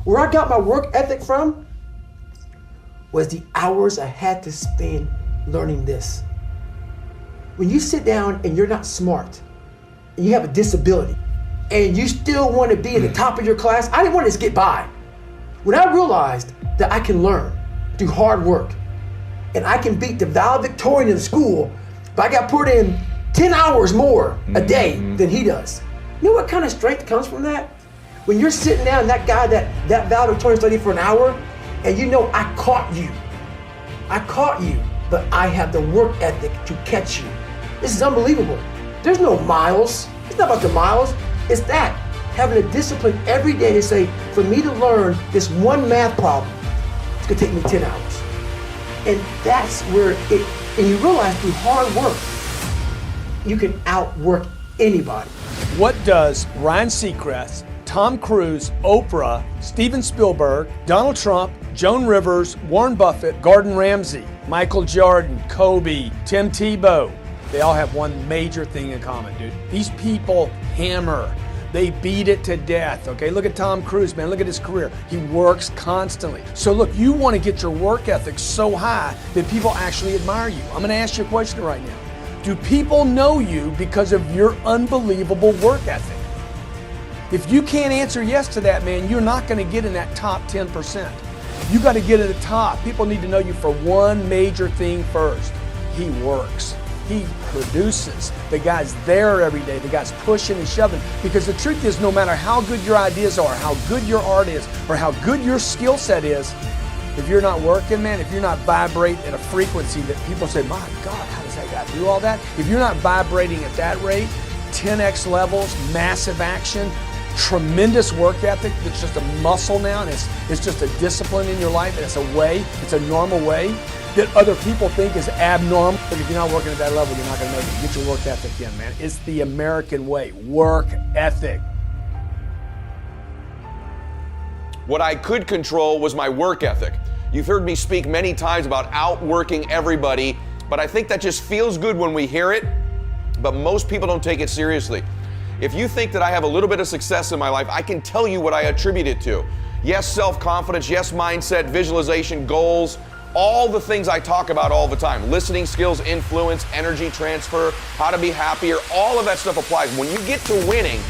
Where I got my work ethic from was the hours I had to spend learning this. When you sit down and you're not smart, and you have a disability, and you still want to be at the top of your class, I didn't want to just get by. When I realized that I can learn through hard work, and I can beat the valedictorian in school, but I got put in 10 hours more a day than he does. You know what kind of strength comes from that? When you're sitting down, that guy, that valedictorian studied for an hour, and you know I caught you, but I have the work ethic to catch you. This is unbelievable. There's no miles. It's not about the miles. It's that, having a discipline every day to say, for me to learn this one math problem, it's gonna take me 10 hours. And that's where and you realize through hard work, you can outwork anybody. What does Ryan Seacrest, Tom Cruise, Oprah, Steven Spielberg, Donald Trump, Joan Rivers, Warren Buffett, Gordon Ramsay, Michael Jordan, Kobe, Tim Tebow, they all have one major thing in common, dude. These people hammer. They beat it to death, okay? Look at Tom Cruise, man. Look at his career. He works constantly. So look, you want to get your work ethic so high that people actually admire you. I'm going to ask you a question right now. Do people know you because of your unbelievable work ethic? If you can't answer yes to that, man, you're not going to get in that top 10%. You got to get at the top. People need to know you for one major thing first. He works. He produces. The guy's there every day. The guy's pushing and shoving. Because the truth is, no matter how good your ideas are, how good your art is, or how good your skill set is, if you're not working, man, if you're not vibrating at a frequency that people say, my God, how does that guy do all that? If you're not vibrating at that rate, 10x levels, massive action, tremendous work ethic that's just a muscle now, and it's just a discipline in your life, and it's a way, it's a normal way that other people think is abnormal. But if you're not working at that level, you're not going to make it. Get your work ethic in, man. It's the American way. Work ethic. What I could control was my work ethic. You've heard me speak many times about outworking everybody, but I think that just feels good when we hear it, but most people don't take it seriously. If you think that I have a little bit of success in my life, I can tell you what I attribute it to. Yes, self-confidence, yes, mindset, visualization, goals, all the things I talk about all the time. Listening skills, influence, energy transfer, how to be happier, all of that stuff applies. When you get to winning,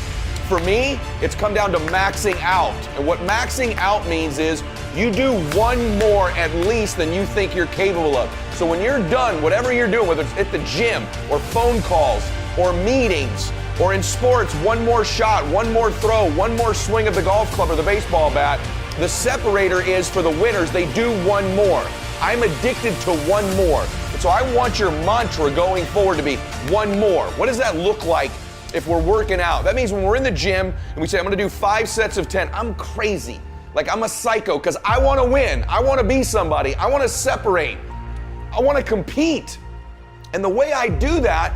for me, it's come down to maxing out. And what maxing out means is you do one more at least than you think you're capable of. So when you're done, whatever you're doing, whether it's at the gym or phone calls or meetings or in sports, one more shot, one more throw, one more swing of the golf club or the baseball bat, the separator is for the winners, they do one more. I'm addicted to one more. And so I want your mantra going forward to be one more. What does that look like if we're working out? That means when we're in the gym and we say, I'm gonna do 5 sets of 10, I'm crazy. Like I'm a psycho because I wanna win. I wanna be somebody. I wanna separate. I wanna compete. And the way I do that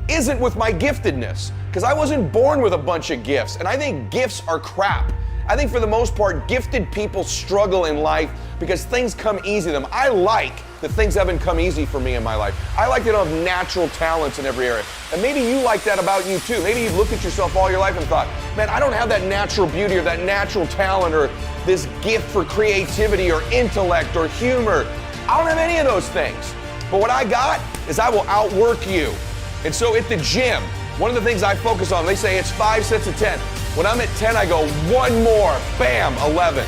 isn't with my giftedness, because I wasn't born with a bunch of gifts. And I think gifts are crap. I think for the most part, gifted people struggle in life because things come easy to them. I like that things haven't come easy for me in my life. I like that I have natural talents in every area. And maybe you like that about you too. Maybe you've looked at yourself all your life and thought, man, I don't have that natural beauty or that natural talent or this gift for creativity or intellect or humor. I don't have any of those things. But what I got is I will outwork you. And so at the gym, one of the things I focus on, they say it's 5 sets of 10. When I'm at 10, I go one more, bam, 11.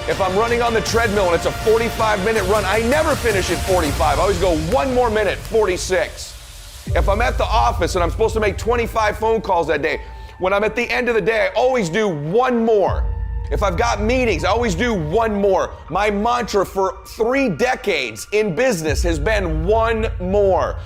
If I'm running on the treadmill and it's a 45-minute run, I never finish at 45. I always go one more minute, 46. If I'm at the office and I'm supposed to make 25 phone calls that day, when I'm at the end of the day, I always do one more. If I've got meetings, I always do one more. My mantra for 3 decades in business has been one more.